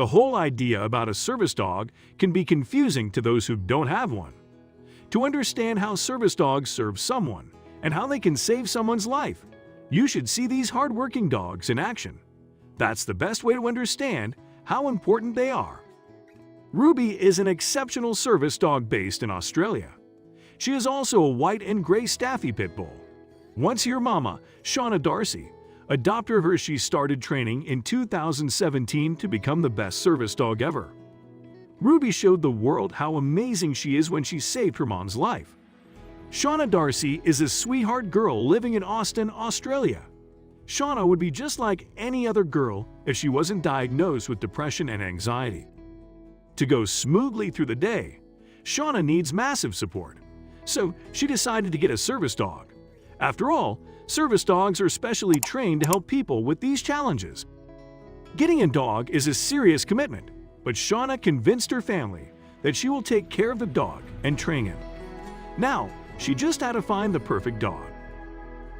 The whole idea about a service dog can be confusing to those who don't have one. To understand how service dogs serve someone and how they can save someone's life, you should see these hardworking dogs in action. That's the best way to understand how important they are. Ruby is an exceptional service dog based in Australia. She is also a white and gray Staffy Pit Bull. Once your mama, Shauna Darcy, adopted her, she started training in 2017 to become the best service dog ever. Ruby showed the world how amazing she is when she saved her mom's life. Shauna Darcy is a sweetheart girl living in Austin, Australia. Shauna would be just like any other girl if she wasn't diagnosed with depression and anxiety. To go smoothly through the day, Shauna needs massive support, so she decided to get a service dog. After all, service dogs are specially trained to help people with these challenges. Getting a dog is a serious commitment, but Shauna convinced her family that she will take care of the dog and train him. Now, she just had to find the perfect dog.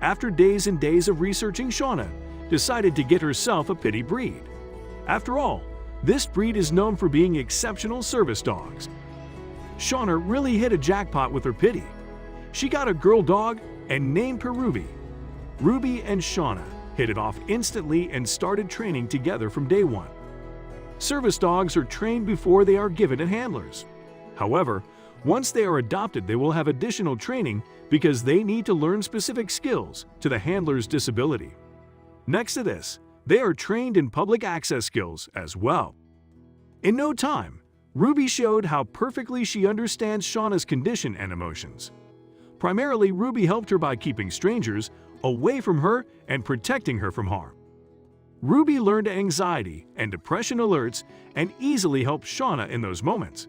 After days and days of researching, Shauna decided to get herself a pity breed. After all, this breed is known for being exceptional service dogs. Shauna really hit a jackpot with her pity. She got a girl dog and named her Ruby. Ruby and Shauna hit it off instantly and started training together from day one. Service dogs are trained before they are given to handlers. However, once they are adopted, they will have additional training because they need to learn specific skills to the handler's disability. Next to this, they are trained in public access skills as well. In no time, Ruby showed how perfectly she understands Shauna's condition and emotions. Primarily, Ruby helped her by keeping strangers away from her and protecting her from harm. Ruby learned anxiety and depression alerts and easily helped Shauna in those moments.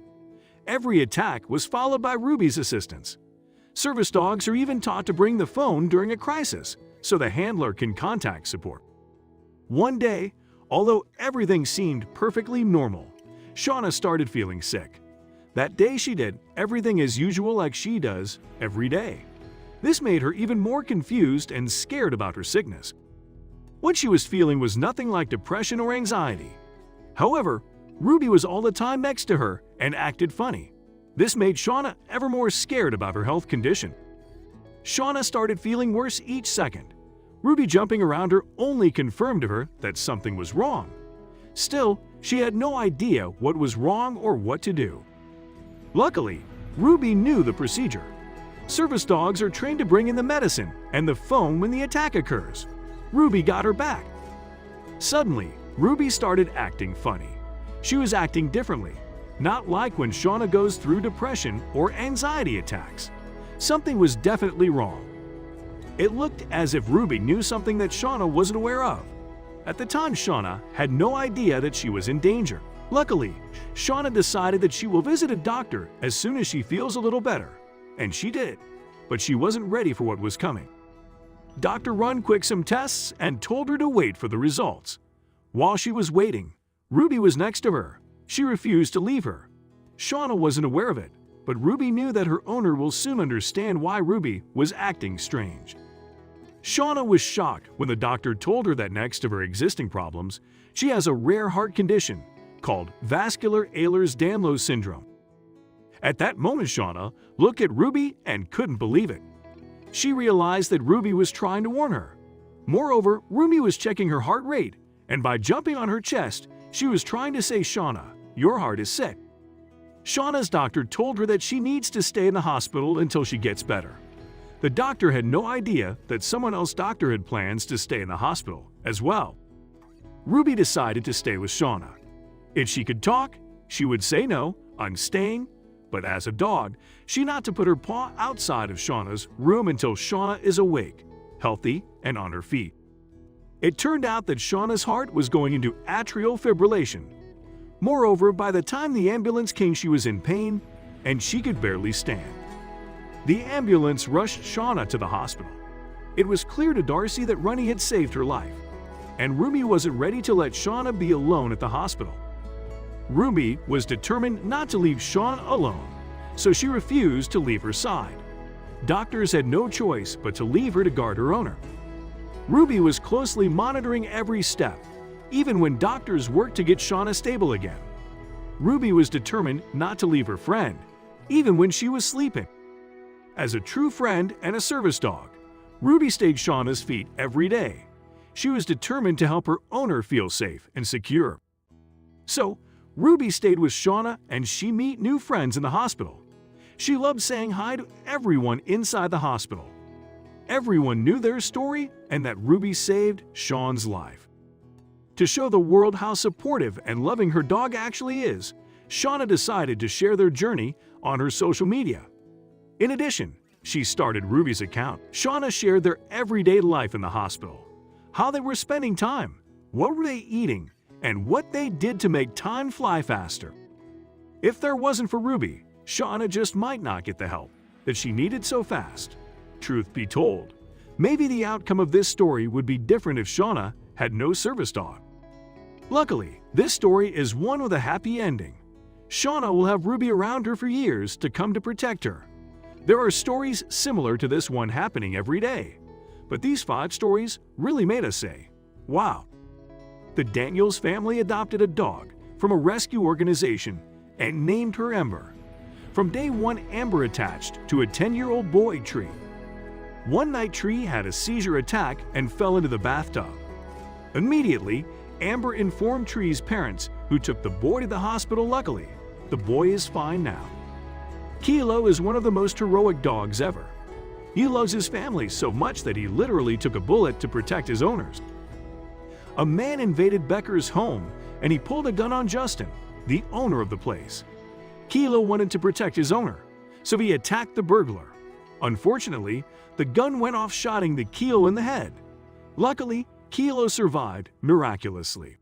Every attack was followed by Ruby's assistance. Service dogs are even taught to bring the phone during a crisis so the handler can contact support. One day, although everything seemed perfectly normal, Shauna started feeling sick. That day she did everything as usual like she does every day. This made her even more confused and scared about her sickness. What she was feeling was nothing like depression or anxiety. However, Ruby was all the time next to her and acted funny. This made Shauna ever more scared about her health condition. Shauna started feeling worse each second. Ruby jumping around her only confirmed to her that something was wrong. Still, she had no idea what was wrong or what to do. Luckily, Ruby knew the procedure. Service dogs are trained to bring in the medicine and the phone when the attack occurs. Ruby got her back. Suddenly, Ruby started acting funny. She was acting differently, not like when Shauna goes through depression or anxiety attacks. Something was definitely wrong. It looked as if Ruby knew something that Shauna wasn't aware of. At the time, Shauna had no idea that she was in danger. Luckily, Shauna decided that she will visit a doctor as soon as she feels a little better. And she did, but she wasn't ready for what was coming. Doctor run quick some tests and told her to wait for the results. While she was waiting, Ruby was next to her. She refused to leave her. Shauna wasn't aware of it, but Ruby knew that her owner will soon understand why Ruby was acting strange. Shauna was shocked when the doctor told her that next to her existing problems, she has a rare heart condition called vascular Ehlers-Danlos syndrome. At that moment, Shauna looked at Ruby and couldn't believe it. She realized that Ruby was trying to warn her. Moreover, Ruby was checking her heart rate, and by jumping on her chest, she was trying to say, "Shauna, your heart is sick." Shauna's doctor told her that she needs to stay in the hospital until she gets better. The doctor had no idea that someone else's doctor had plans to stay in the hospital as well. Ruby decided to stay with Shauna. If she could talk, she would say no, "I'm staying," but as a dog, she not to put her paw outside of Shauna's room until Shauna is awake, healthy, and on her feet. It turned out that Shauna's heart was going into atrial fibrillation. Moreover, by the time the ambulance came, she was in pain and she could barely stand. The ambulance rushed Shauna to the hospital. It was clear to Darcy that Runny had saved her life, and Ruby wasn't ready to let Shauna be alone at the hospital. Ruby was determined not to leave Shauna alone, so she refused to leave her side. Doctors had no choice but to leave her to guard her owner. Ruby was closely monitoring every step, even when doctors worked to get Shauna stable again. Ruby was determined not to leave her friend, even when she was sleeping. As a true friend and a service dog, Ruby stayed Shauna's feet every day. She was determined to help her owner feel safe and secure. So, Ruby stayed with Shauna and she met new friends in the hospital. She loved saying hi to everyone inside the hospital. Everyone knew their story and that Ruby saved Sean's life. To show the world how supportive and loving her dog actually is, Shauna decided to share their journey on her social media. In addition, she started Ruby's account. Shauna shared their everyday life in the hospital, how they were spending time, what were they eating, and what they did to make time fly faster. If there wasn't for Ruby, Shauna just might not get the help that she needed so fast. Truth be told, maybe the outcome of this story would be different if Shauna had no service dog. Luckily, this story is one with a happy ending. Shauna will have Ruby around her for years to come to protect her. There are stories similar to this one happening every day, but these 5 stories really made us say, wow. The Daniels family adopted a dog from a rescue organization and named her Ember. From day 1, Amber attached to a 10-year-old boy Tree. One night, Tree had a seizure attack and fell into the bathtub. Immediately, Amber informed Tree's parents, who took the boy to the hospital. Luckily, the boy is fine now. Kilo is one of the most heroic dogs ever. He loves his family so much that he literally took a bullet to protect his owners. A man invaded Becker's home and he pulled a gun on Justin, the owner of the place. Kilo wanted to protect his owner, so he attacked the burglar. Unfortunately, the gun went off, shotting the Kilo in the head. Luckily, Kilo survived miraculously.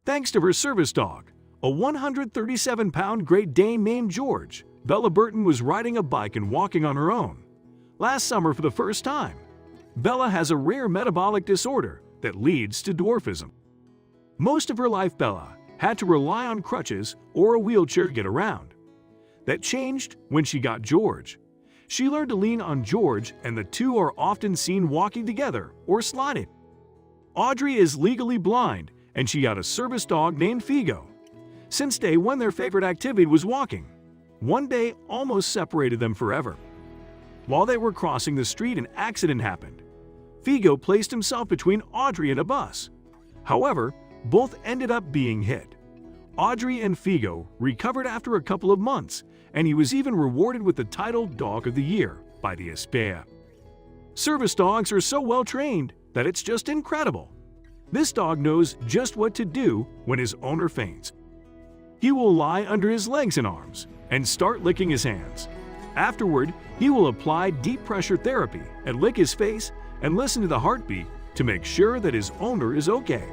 Thanks to her service dog, a 137-pound Great Dane named George, Bella Burton was riding a bike and walking on her own. Last summer for the first time. Bella has a rare metabolic disorder that leads to dwarfism. Most of her life, Bella had to rely on crutches or a wheelchair to get around. That changed when she got George. She learned to lean on George, and the two are often seen walking together or sliding. Audrey is legally blind, and she got a service dog named Figo. Since day 1, their favorite activity was walking. One day almost separated them forever. While they were crossing the street, an accident happened. Figo placed himself between Audrey and a bus. However, both ended up being hit. Audrey and Figo recovered after a couple of months, and he was even rewarded with the title Dog of the Year by the SPCA. Service dogs are so well trained that it's just incredible. This dog knows just what to do when his owner faints. He will lie under his legs and arms and start licking his hands. Afterward, he will apply deep pressure therapy and lick his face and listen to the heartbeat to make sure that his owner is okay.